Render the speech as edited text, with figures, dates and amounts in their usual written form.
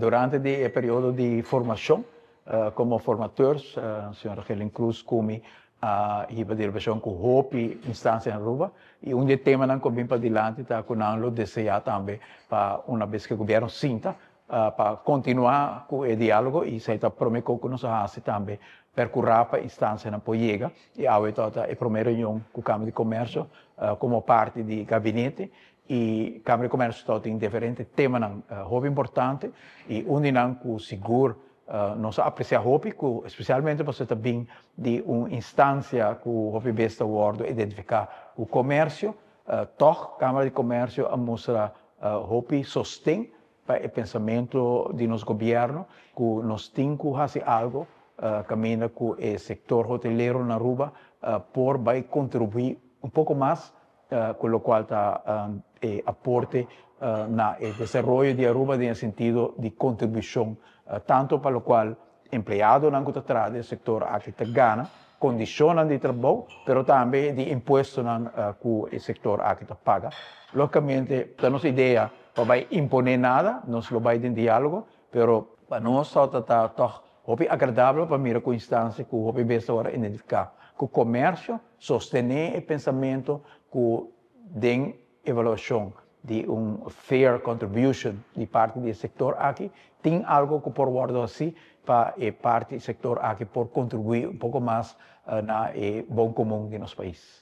durante o período de formação, como formadores, a senhora Helen Cruz come e a direção com hope instância na Aruba e um tema não combina para diante tá com não desejar também para uma vez que o governo sinta para continuar com o diálogo e se está prometendo que nós faz também percorrer para a instância na Poiega e a primeira reunião com a Câmara de Comércio como parte do gabinete e a Câmara de Comércio tem diferentes temas muito importantes e onde não com seguro nós apreciamos especialmente você também de uma instância que o besta world identificar o comércio, a Câmara de Comércio a mostrar sostém para o pensamento de nosso governo que nós temos que fazer algo caminha com o setor hoteleiro na Aruba por vai contribuir um pouco mais com o qual está aporte na desenvolvimento de Aruba no sentido de contribuição tanto para o qual empregado não está atrás do setor aqui gana condições de trabalho, mas também de impostos que o setor aqui paga. Logicamente, a nossa ideia não vai imponer nada, nós não vai em diálogo, mas para nós está agradável para mirar com a instância que o besta agora identificar que o comércio sostener o pensamento que tem evaluação de fair contribution de parte do setor aqui, tem algo que por guardar assim para a parte do setor aqui por contribuir um pouco mais na bom comum de nosso país.